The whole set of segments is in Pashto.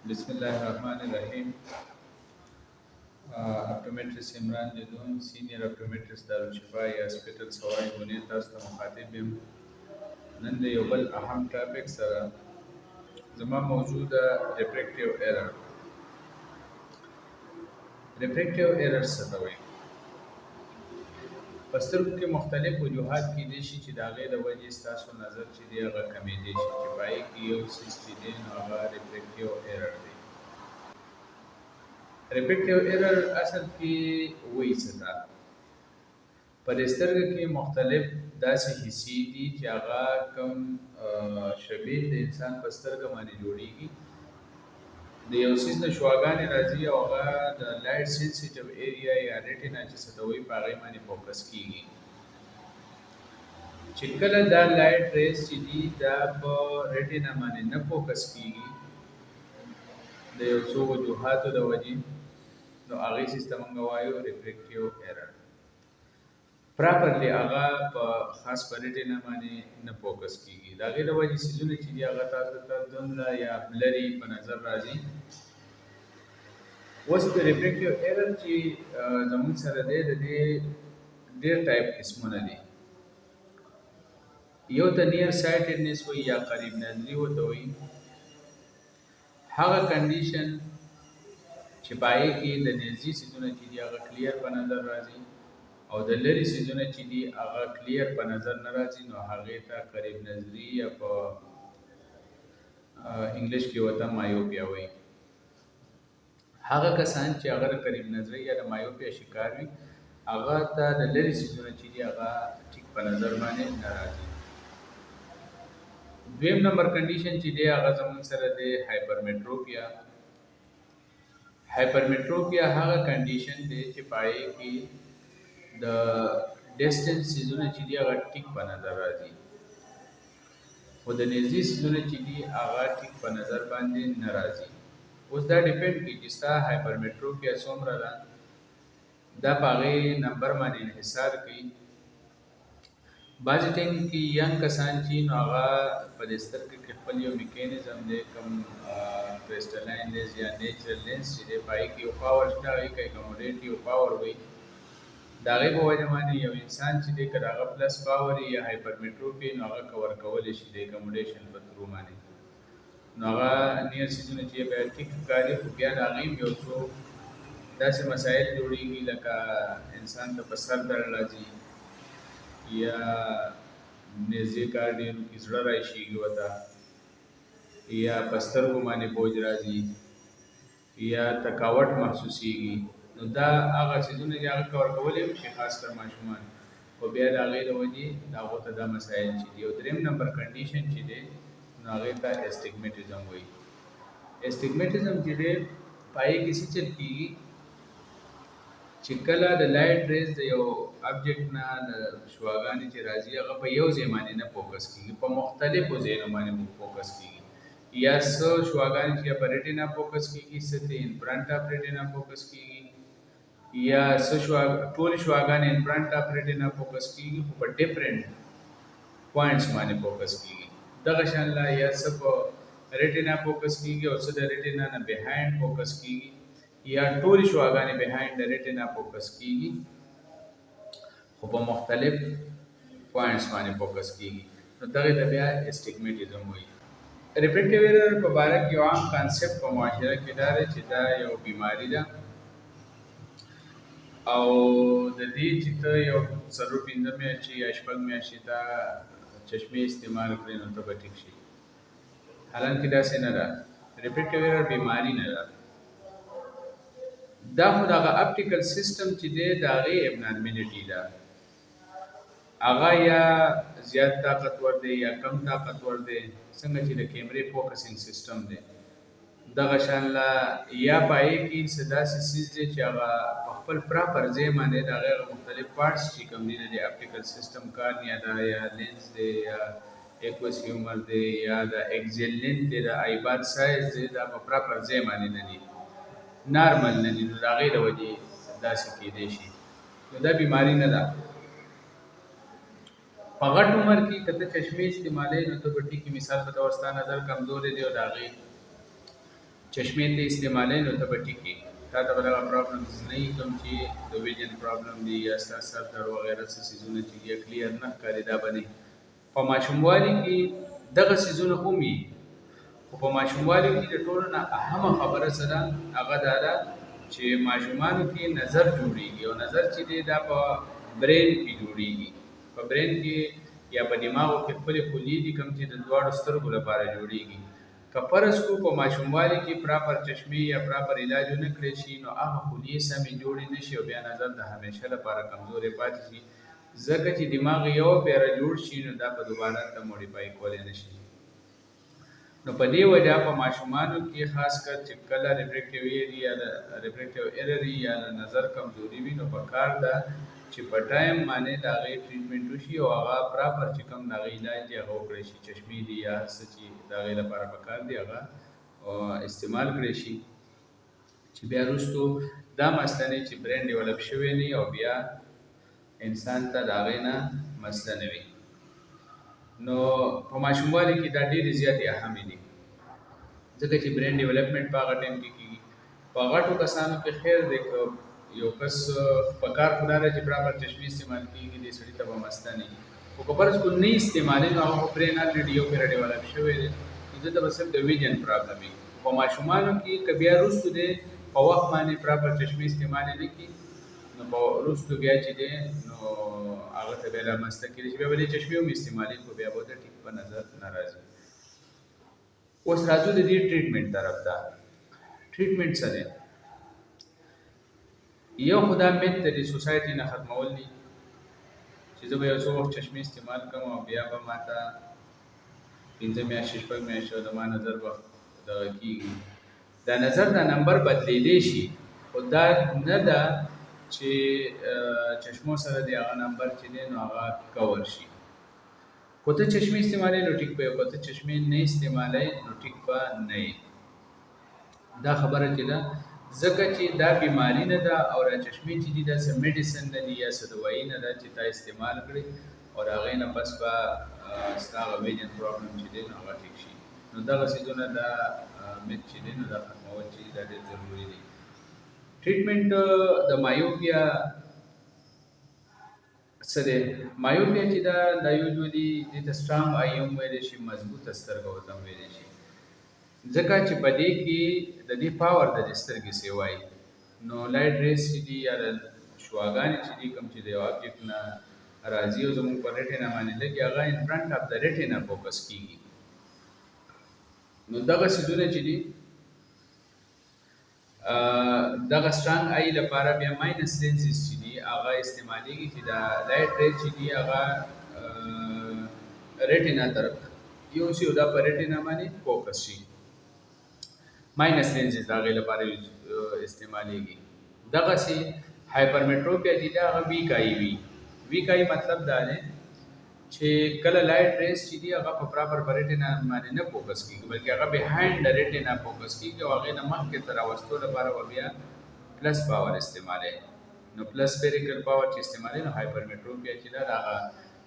بسم الله الرحمن الرحیم. اپټومټریست عمران جدون، سینیر اپټومټریست دارالشفا یا هاسپټل سوای ګونې تاسو ته مخاطب یم. نن د یو بل اهم ټاپک سره زما موضوع ده ریفریکټیو ایرر. ریفریکټیو ایرر څه ته وایي؟ په سترګو کې مختلف وجوهات کیدای شي چې د هغې د وجې ستاسو نظر چې دی هغه کمیدای شي، چې په هغې کې یو څیز چې دی نو هغه ریفریکټیو ایرر دی. ریفریکټیو ایرر اصل کې وایي څه ته؟ په دې سترګه کې مختلف داسې حصې دي چې هغه کوم شبیه د انسان په سترګه باندې جوړیږي. د یو څیز نه شعاګانې راځي او هغه د لایټ سینسیټیو ایریا یا ریټینا چې څه ته وایي په هغې باندې فوکس کیږي. چې کله دا لایټ ریز چې دي دا په ریټینا باندې نه فوکس کیږي د یو څو وجوهاتو د وجې، نو هغې سیز ته موږ وایو ریفریکټیو ایرر. پراپرلی هغه په خاص په ریټینا باندې نه فوکس کیږي. د هغې د وجې څیزونه چې دي هغه تاسو ته دومره یا بلري په نظر راځي. اوس د ریفریکټیو ایرر چې زموږ سره دی د دې ډېر ټایپ قسمونه دي. یو ته نیر سایټډنس وایي یا قریب نظري ورته وایي. هغه کنډیشن چې په هغې کې د نږدې څیزونه چې دي هغه کلیر په نظر راځي او د لرې څیزونه چې دي هغه کلیر په نظر نه راځي، نو هغې ته قریب نظري یا په انګلیش کې ورته مایوپیا وایي. هغه کسان چې هغه د قریب نظري یا د مایوپیا شکار وي هغه ته د لرې څیزونه چې دي هغه ټیک په نظر باندې نه راځي. دویم نمبر کنډیشن چې دی هغه زموږ سره دی هایپرمیټروپیا. هایپرمیټروپیا هغه کنډیشن دی چې په هغې کې د ډسټنس څیزونه چې دي هغه ټیک په نظر راځي خو د نږدې څیزونه چې دي هغه ټیک په نظر باندې نه راځي. اوس دا ډیپینډ کوي چې ستا هایپرمیټروپیا څومره ده، دا په هغې نمبر باندې انحصار کوي. بعضې ټایم کې ینګ کسان چې نو هغه په دې سترګې کې خپل یو میکینزم دی کوم کرسټلاین لینز یا نیچرل لینز چې دی په هغې کې یو پاور شته، هغې کې اکوموډیټیو پاور وایي. د هغې په وجه باندې یو انسان چې دی که د هغه پلس پاور یا هایپرمیټروپي نو هغه کور کولی شي د اکوموډیشن په ترو باندې، نو هغه نیر څیزونه چې بیا ټیک ښکاري خو بیا د هغې هم یو څو داسې مسایل جوړېږي لکه انسان ته په سر درد راځي یا نږدې کار ډېرو کې زړه راشېږي ورته یا په سترګو باندې بوج راځي یا تکاوټ محسوسېږي. نو دا هغه څیزونه چې هغه کور کولی هم شي خاص کر ماشومان، خو بیا د هغې د وجې د هغو ته دا مسایل چې دي. او درېیم نمبر کنډیشن چې دی نو هغې ته اسټیګمیټیزم وایي. اسټیګمیټیزم چې دی په هغې کې څه چل کېږي چې کله د لایټ ریز د یو ابجیکټ نه د شعاګانې چې راځي هغه په یو ځای باندې نه فوکس کېږي، په مختلفو ځایونو باندې فوکس کېږي. یا څه شعاګانې چې په ریټینا فوکس کېږي، څه ته ان فرنټ اف ریټینا فوکس کېږي، یا څه ټولې شعاګانې ان فرنټ اف ریټینا فوکس کېږي خو په ډفرنټ پوینټس باندې فوکس کېږي. دغه شان لا یا څه په ریټینا فوکس کېږي او څه د ریټینا نه بهایند فوکس کېږي، یا ټولې شعاګانې بهایند د ریټینا فوکس کېږي خو په مختلف پوینټس باندې فوکس کېږي. نو دغې ته بیا اسټیګمیټیزم وایي. ریفریکټیو ایرر په باره کې یو عام کانسیپټ په معاشره کې دا دی چې دا یو بیماري ده او د دې چې ته یو 4-5 میاشتې یا 6 میاشتې ته چشمې استعمال کړې نو ته به ټیک شي، حالانکې داسې نه ده. ریفریکټیو ایرر بیماري نه ده، دا خو د هغه اپټیکل سیسټم چې دی د هغې ابنارملټي ده. هغه یا زیات طاقتور دی یا کم طاقتور دی، څنګه چې د کیمرې فوکسینګ سیسټم دی دغه شان لا یا په هغې کې څه داسې څیز دی چې هغه په خپل پراپر ځای باندې د هغې مختلف پارټس چې کوم دي د دې اپټیکل سیسټم کارنیا ده یا لینز دی یا ایکوس هیومر دی یا د ایکزیل لینز دی د آیباد سایز دی دا په پراپر ځای باندې نه دي، نارمل نه دي، نو د هغې د وجې داسې کېدی شي. نو دا بیماري نه ده. په غټ عمر کې که ته چشمې استعمالوې نو ته به ټیکې، مثال په طور ستا نظر کمزوری دی او د هغې چشمې ته استعمالوي نو ته به ټیکې تا ته به دغه پرابلمز نه وي کوم چې د ویژن پرابلم دي یا ستا سر درد وغیره څه څیزونه چې دي کلیر نه ښکاري دا به نه په ماشوموالي کې دغه څیزونه هم وي خو په ماشوموالي کې د ټولو نه اهمه خبره څه ده هغه دا ده چې ماشومانو کې نظر جوړېږي او نظر چې دی دا په برین کې جوړېږي په برین کې یا په دماغو کې خپلې خلیې دي کوم چې د دواړو سترګو لپاره جوړېږي که فرض کو په ماشوموالي کې پراپر چشمې یا پراپر علاج ونه کړی شي نو هغه خلیې سمې جوړې نه شي او بیا نظر د همیشه لپاره کمزورې پاتې شي ځکه چې دماغ یو پیره جوړ شي نو دا په دوباره ته موډیفای کولی نه شي نو په دې وجه په ماشومانو کې خاص کر چې کله ریفریکټیو ایرر یا نظر کمزوري وي نو پکار ده چې په ټایم باندې د هغې ټریټمنټ وشي او هغه پراپر چې کوم د هغې علاج دی هغه وکړی شي چشمې دي یا څه چې د هغې لپاره پکار دی هغه استعمال کړی شي چې بیا وروستو دا مسله نه چې برین ډیولپ شوی نه او بیا انسان ته د هغې نه مسله نه وي نو په ماشوموالي کې دا ډېرې زیاتې اهمې دي ځکه چې برین ډیولپمنټ په هغه ټایم کې کېږي په غټو کسانو کې خیر دی که یو کس په کار خو دا ده چې پراپر چشمې استعمال کېږي دې سړي ته به مسله نه وي خو که فرض کړو نه استعمالوي نو هغه برین الریډي یو پیره ډیولپ شوی دی نو دلته به صرف د ویژن پرابلم وي په ماشومانو کې که بیا وروستو دی په وخت باندې پراپر چشمې استعمال یې نه کړي نو په وروستو بیا چې دی نو هغه ته بیا رامنځته کېږي چې بیا به دې چشمې هم استعمالوي خو بیا به ورته ټیک په نظر نه راځي اوس راځو د دې ټریټمنټ طرف ته ټریټمنټ څه دی یو خو دا میت د دې سوسایټي نه ختمول دي چې زه به یو څو وخت چشمې استعمال کوم او بیا به ما ته 5 میاشتې 6 میاشتې زما نظر به دغه کېږي دا نظر دا نمبر بدلیدلی شي خو دا نه ده چې چشمو سره د هغه نمبر چې دی نو هغه کور شي که ته چشمې استعمالوي نو ټیک به وي که ته چشمې نه استعمالوي نو ټیک به نه وي دا خبره چې ده ځکه چې دا بیماري نه ده او دا چشمې چې دي دا څه میډیسن نه دي یا څه دوایي نه ده چې تا استعمال کړي او د هغې نه پس به ستا هغه ویژن پرابلم چې دی نو هغه ټیک شي نو دغه څیزونه دا میت چې دی نو دا ختمول چې دا ډېر ضروري دی ټریټمنټ د مایوپیا څه دی مایوپیا چې دا یوزولي دې ته سټرانګ آی هم ویلی شي مضبوطه سترګه ورته هم ویلی شي ځکه چې په دې کې د دې پاور د دې سترګې سیوایي نو لایټ ریز چې دي یا شواګانې چې دي کوم چې د یو آبجیکټ نه راځي او زموږ په ریټینا باندې لګي هغه ان فرنټ اف د ریټینا فوکس کېږي نو دغه څیزونه چې دي دغه سټرانګ آی لپاره بیا ماینس لینزز چې دي هغه استعمالیږي چې دا لایټ ریز چې دي هغه ریټینا طرف یو شي او دا په ریټینا باندې فوکس شي ماینس لینزز د هغې لپاره استعمالیږي دغسې هایپرمیټروپیا چې دا هغه ویک آی وي ویک آی مطلب دا دی چې کله لایټ ریز چې دي هغه په پراپر په ریټینا باندې نه فوکس کېږي بلکې هغه بهایند د ریټینا فوکس کېږي او هغې نه مخکې ته راوستو لپاره به بیا پلس پاور استعمالوي نو پلس سپیریکل پاور چې استعمالوي نو هایپرمیټروپیا چې دا د هغه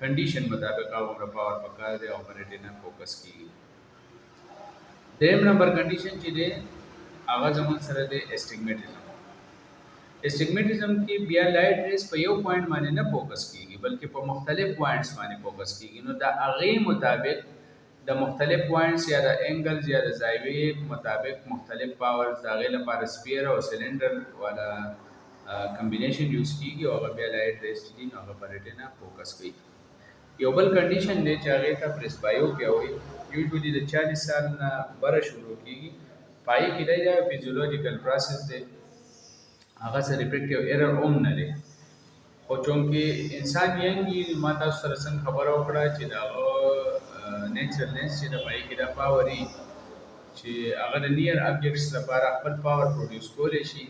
کنډیشن مطابق هغومره پاور پکار دی او په ریټینا فوکس کېږي دریم نمبر کنډیشن چې دی هغه زموږ سره دی اسټیګمیټیزم اسټیګمیټیزم کې بیا لایټ ریز په یو پوینټ باندې نه فوکس کېږي بلکې په مختلف پوینټس باندې فوکس کېږي نو د هغې مطابق د مختلف پوینټس یا د انګلز یا د زاویې مطابق مختلف پاورز د هغې لپاره سپیر او سلنډر والا کمبینیشن یوز کېږي او هغه بیا لایټ ریز چې دي نو هغه په ریټینا فوکس کوي یو بل کنډیشن دی چې هغې ته پریسبایوپیا وایي یوزولي د 40 سال نه بره شروع کېږي پای کې دی دا فیزیولوژیکل پروسس دی هغه څه ریفریکټیو ایرر هم نه دی خو چونکې انسان ینګي ما تاسو سره څنګه خبره وکړه چې د هغه نیچرل لینس چې د پای کې دا پاور وي چې هغه د نیر ابجیکټس لپاره خپل پاور پروډیوس کولی شي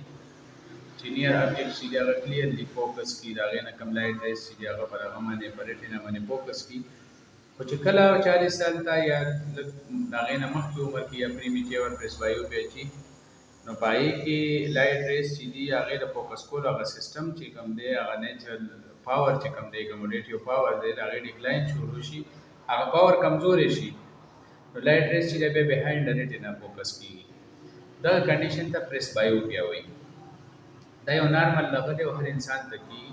چې نیر ابجیکټ چې دی هغه کلیرلی فوکس کړي د هغې نه کوم لایټ ریز چې دی هغه پر هغه باندې په ریټینا باندې فوکس کړي خو چې کله 40 سال ته یا د هغې نه مخکې عمر کې یا پریمیټیو پریسبایوپیا چې نو په هغې کې لایټ ریز چې دي هغې د فوکس کولو هغه سیسټم چې کوم دی هغه نیچرل پاور چې کوم دی کموډیټیو پاور دی د هغې ډیکلاین شروع شي هغه پاور کمزوری شي نو لایټ ریز چې دی بیا بهایند د ریټینا فوکس کېږي دغه کنډیشن ته پریسبایوپیا وایي. دا یو نارمل لغه دی او هر انسان ته کېږي.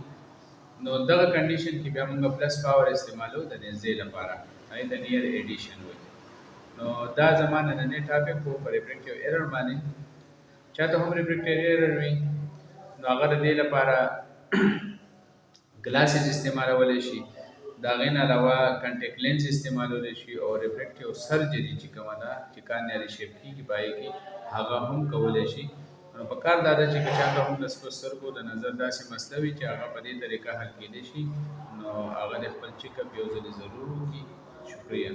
نو دغه کنډیشن کې بیا موږ پلس پاور استعمالو د نږدې لپاره، هغې ته نیر ایډیشن وایي. نو دا زما نننی ټاپک و په ریفریکټیو ایرر باندې. چاته هم ریفریکټیو ایرر وي نو هغه د دې لپاره ګلاسز استعمالولی شي، د هغې نه علاوه کنټیکټ لینز استعمالولی شي، او ریفریکټیو سرجري چې کومه ده چې کارنیا ریشیپ کېږي په هغې کې هغه هم کولی شي. نو په کار دا ده چې که چاته هم د سپو سترګو د نظر داسې مسله وي چې هغه په دې طریقه حل کېدی شي، نو هغه د خپل چیک اپ یو ځلې ضرور وکړي. شکریه.